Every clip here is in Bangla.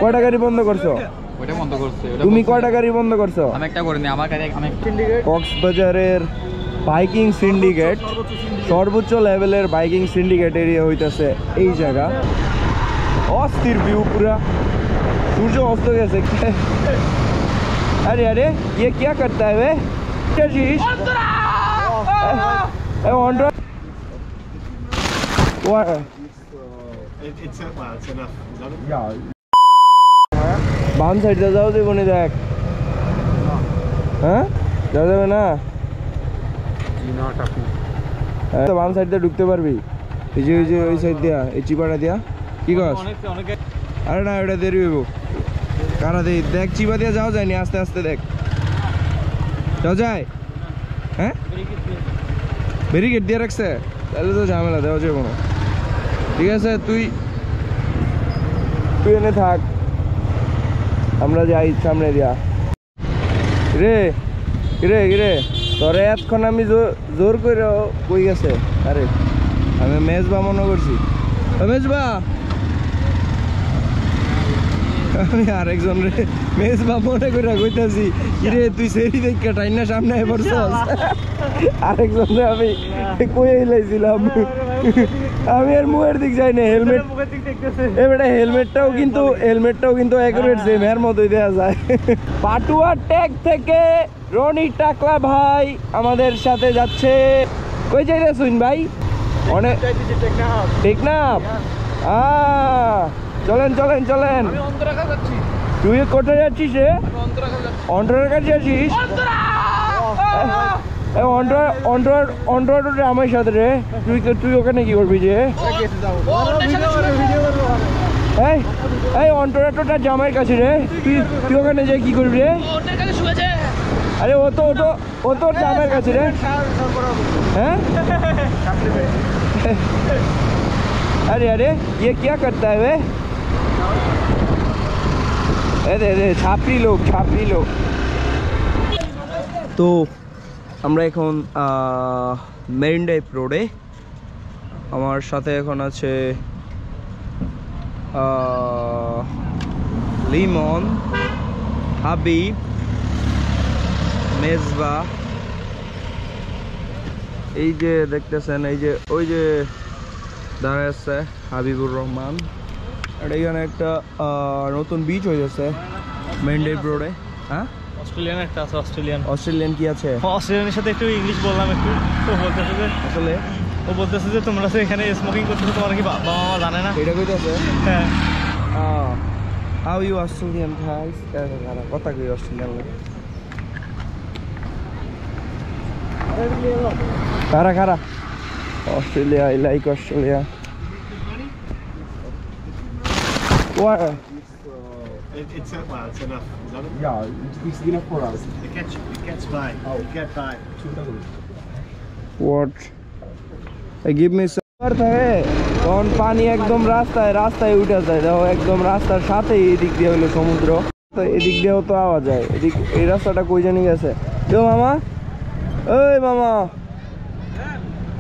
কয়টা গাড়ি বন্ধ করছো? ওটা বন্ধ করছে। তুমি কয়টা গাড়ি বন্ধ করছো? আমি একটা করিনি, আমার গাড়ি আমি কক্সবাজারের বাইকিং সিন্ডিকেট, সর্বোচ্চ লেভেলের বাইকিং সিন্ডিকেট এরিয়া হইতেছে এই জায়গা। অস্থির ভিউ পুরা, সূর্য অস্ত গেছে। আরে আরে ये क्या करता है वे? বাম সাইডে যাও দেবো নি, দেখ। হ্যাঁ যাওয়া যাবে না, বাম সাইড দিয়ে ঢুকতে পারবি। এই যে ওই যে ওই সাইড দিয়া, এই চিপাটা দিয়া। কি কস? আরে না, ওটা দেরি হইব। কারা দেই দেখ, চিপা দিয়ে যাও যায়নি, আস্তে আস্তে দেখ। যাও যায়? হ্যাঁ ব্যারিকেড দিয়ে রাখছে, তাহলে তো ঝামেলা, দেওয়া যাবে না। ঠিক আছে, তুই এনে থাক, আমরা যাই সামনে দিয়া। রে রে রে তোরে এতক্ষণ আমি জোর করে কই গেছে? আরে আমি মেজবা মনে করছি। মেজবা, আমি আরেকজন রে মেজবা মনে করে কইতাছি। কিরে তুই সেরি দেখা টাইনা সামনে পড়ছস? আরেকজন রে আমি কই লাইছিলাম, আমি আর মুখের দিক যাই না। হেলমেট এবারে হেলমেটটাও কিন্তু অ্যাকুরেট সেম এর মতোই দেয়া যায়। পাটুয়া ট্যাগ থেকে রনি টাকলা ভাই আমাদের সাথে যাচ্ছে। কই যাইলে শুন ভাই? অনেক টেকনাফ। চলেন চলেন চলেন। তুই কোথায় যাচ্ছিস রে? অন্তরের কাছে যাচ্ছিস? আমার সাথে রে। তুই ওখানে কি করবি যে? এই অন্তরাটোটা জামাইয়ের কাছে রে। তুই ওখানে যে কি করবি রে? আরে ও তো জামাইয়ের কাছে রে। হ্যাঁ अरे अरे ये क्या करता है वे? अरे छापरी लोग তো আমরা এখন মেরিন ড্রাইভ রোডে। আমার সাথে এখন আছে লিমন, হাবিব, মেজবা। এই যে দেখতেছেন, এই যে ওই যে দাঁড়ায় আছে হাবিবুর রহমান। আর এখানে একটা নতুন বিচ হয়ে যাচ্ছে মেরিন ড্রাইভ রোডে। হ্যাঁ অস্ট্রেলিয়ান একটা আছে। অস্ট্রেলিয়ান কি আছে? অস্ট্রেলিয়ানের সাথে একটু ইংলিশ বললাম একটু, তো বলতেছে যে আসলে ও বলতেছে যে তোমরা তো এখানে স্মোকিং করতেছো, তোমার কি বাবা মা জানে না? এটা কইতাছে। হ্যাঁ, হাউ ইউ অস্ট্রেলিয়ান গাইস? কথা কই অস্ট্রেলিয়ান খারা Australia, I like Australia. What? It's enough. Yeah, it's enough for us. The cat's fine. Oh, the cat fine. What? Give me some. তখন পানি একদম রাস্তায় উঠে যায়। দেখো একদম রাস্তার সাথে এদিক দিয়ে হলো সমুদ্র, তো এদিক দিয়েও তো আওয়া যায়। এই রাস্তাটা কই জানি গেছে? কেউ মামা, ওই মামা,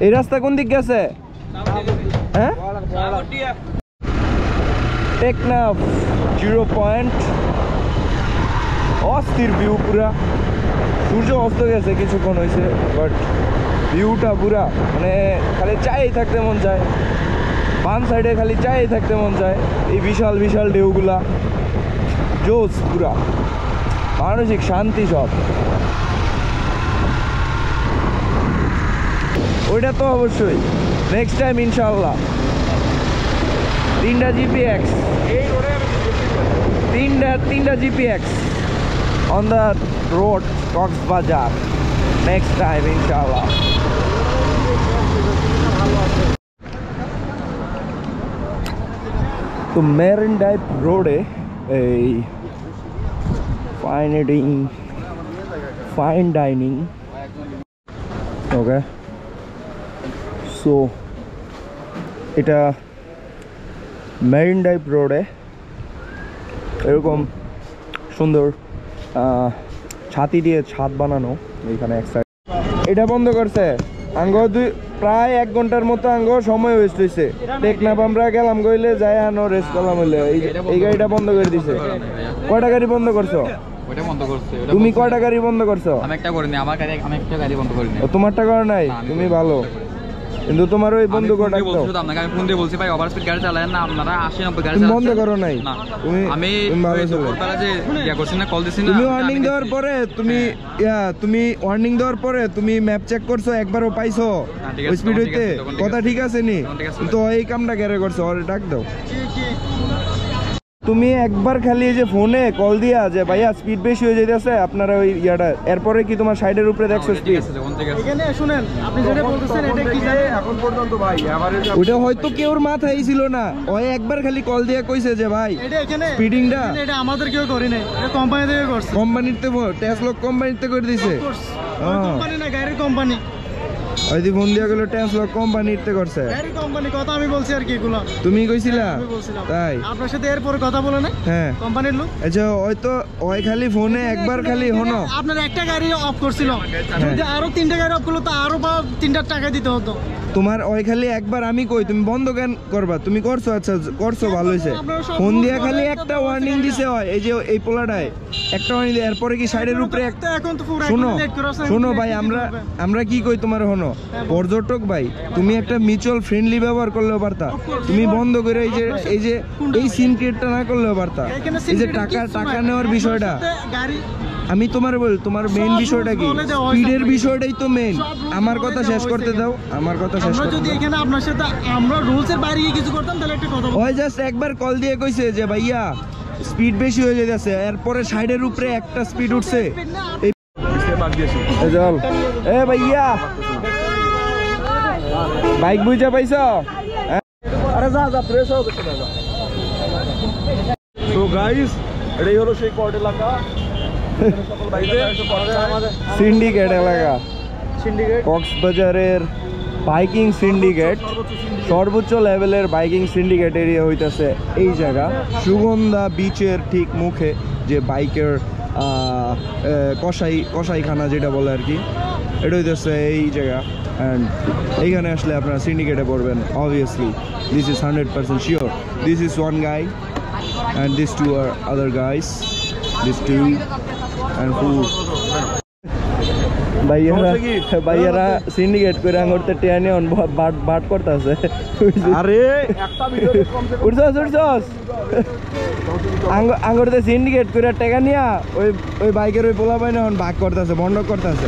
এই রাস্তা কোন দিক গেছে? হ্যাঁ টেকনাফ 0 পয়েন্ট। অস্থির ভিউ পুরা, সূর্য অস্ত গেছে কিছুক্ষণ হয়েছে, বাট ভিউটা পুরা মানে খালি চাই থাকতে মন চায়। বাম সাইডে খালি চাই থাকতে মন চায়। এই বিশাল বিশাল ঢেউগুলা জোস, পুরা মানসিক শান্তি সব। ওইটা তো অবশ্যই নেক্সট টাইম ইনশাআল্লাহ। 3টা GPX, 3টা GPX on the road Coxbazaar next time inshallah. তো মেরিন ড্রাইভ রোডে এই ফাইন ডাইনিং। ওকে, সো এটা মেরিন ড্রাইভ রোডে এরকম সুন্দর ছাতি দিয়ে ছাদ বানানো। এইখানে এক সাইড এটা বন্ধ করছে আঙ্গ প্রায় 1 ঘন্টার মতো আঙ্গ সময় ওয়েস্ট হয়েছে। টেকনাফ আমরা গেলাম গইলে যাই আনো রেস্ট করলাম হইলে এই গাড়িটা বন্ধ করে দিছে। কয়টা গাড়ি বন্ধ করছো? ওটা বন্ধ করছে। তুমি কয়টা গাড়ি বন্ধ করছো? আমি একটা করিনি, আমি একটা গাড়ি বন্ধ করিনি। তোমারটা করা নাই? তুমি ভালো, কিন্তু তোমার ওই বন্ধু কোটা দাও। আপনাকে আমি ফোন দিয়ে বলছি ভাই ওভার স্পিড গাড়ি চালায়েন না, আপনারা 80-90 গাড়ি তুমি চালাচ্ছেন। বন্ধ করো নাই? না তুমি ভালো ছিল। তারা যে ইয়া করছেন না, কল দিছেন না, তুমি ওয়ার্নিং দেওয়ার পরে তুমি ওয়ার্নিং দেওয়ার পরে তুমি ম্যাপ চেক করছো, একবারও পাইছো ওই স্পিড হইতে? কথা ঠিক আছে নি? তো এই কামটা কেরে করছো? ওরে ডাক দাও। তুমি একবার খালি এই যে ফোনে কল দিয়া যে ভাইয়া স্পিড বেশি হয়ে যাইতেছে আপনারা ওই ইয়াটা, এরপরে কি তোমার সাইডের উপরে দেখছো স্পিড? এখানে শুনেন, আপনি যেটা বলতেছেন এটা কি জানেন? এখন পর্যন্ত ভাই ওটা হয়তো কেউর মাথায় ছিল না, ওই একবার খালি কল দিয়া কইছে যে ভাই এটা এখানে স্পিডিংটা এটা আমাদের কেউ করে নাই, এটা কোম্পানি থেকে করছে। কোম্পানিতে টেসলা কোম্পানিতে করে দিছে। কোম্পানি না, গাড়ির কোম্পানি। ওই দি ফোন দিয়া গেল টেসলা কোম্পানিতে করছে। গাড়ির কোম্পানি কথা আমি বলছি আর কি এগুলো। তুমি কইছিলা? আমি বলছিলাম। তাই আপনার সাথে এরপরে কথা বলে না হ্যাঁ কোম্পানির লোক। আচ্ছা ওই তো ওই খালি ফোনে একবার খালি হনো আপনার একটা গাড়ি অফ করছিল, যদি আরো 3টা গাড়ি অফ করলো তো আরো 3টা টাকা দিতে হতো। তোমার ওই খালি একবার আমি কই তুমি বন্ধ কেন করবা? তুমি করছো, আচ্ছা করছো, ভালো হয়েছে। ফোন দিয়া খালি একটা ওয়ার্নিং দিছে, হয় এই যে এই পোলাটায় একটা ওয়ার্নিং দিয়ে এরপরে কি সাইডের উপরে এখন তো পুরো শোনো লেট করে আছে। শোনো ভাই, আমরা কি কই তোমার হনো পর্যটক ভাই, তুমি একটা মিউচুয়াল ফ্রেন্ডলি ব্যবহার করলেও পারতা। তুমি বন্ধ করে এই সিন ক্রিয়েটটা না করলেও পারতা। এই যে টাকা নেওয়ার বিষয়টা গাড়ি আমি তোমার তোমার মেইন বিষয়টা কি? স্পিডের বিষয়টাই তো মেইন। আমার কথা শেষ করতে দাও, আমার কথা শেষ আমরা করতে যদি দাও। এখানে আপনার সাথে আমরা রুলস এর বাইরে গিয়ে কিছু করতাম তাহলে একটা কথা বলতাম। ওই জাস্ট একবার কল দিয়ে কইছে যে ভাইয়া স্পিড বেশি হয়ে যাইতেছে, এরপরে সাইডের উপরে একটা স্পিড উঠছে। এই চল এ ভাইয়া বাইক বুঝা পাইছো? আরে যা ফ্রেশ হও। So guys, এটাই হলো সেই কোর্ট এলাকা। সিন্ডিকেট এলাকা, কক্সবাজারের বাইকিং সিন্ডিকেট, সর্বোচ্চ লেভেলের বাইকিং সিন্ডিকেট এরিয়া হইতেছে এই জায়গা, সুগন্ধা বিচের ঠিক মুখে, যে বাইকের কসাইখানা যেটা বলে আর কি, এটা হইতেছে এই জায়গা। অ্যান্ড এইখানে আসলে আপনারা সিন্ডিকেটে পড়বেন obviously. This is 100% sure. This is one guy and these two are other guys, these two and who ভাইয়ারা সিন্ডিকেট করে আঙুরতে টেনে অন বাট করতেছে। আরে একটা ভিডিও উঠছস আঙুরতে সিন্ডিকেট করে টাকা নিয়া ওই বাইকের ওই পোলা পাই না ভাগ করতেছে, বন্ধ করতেছে।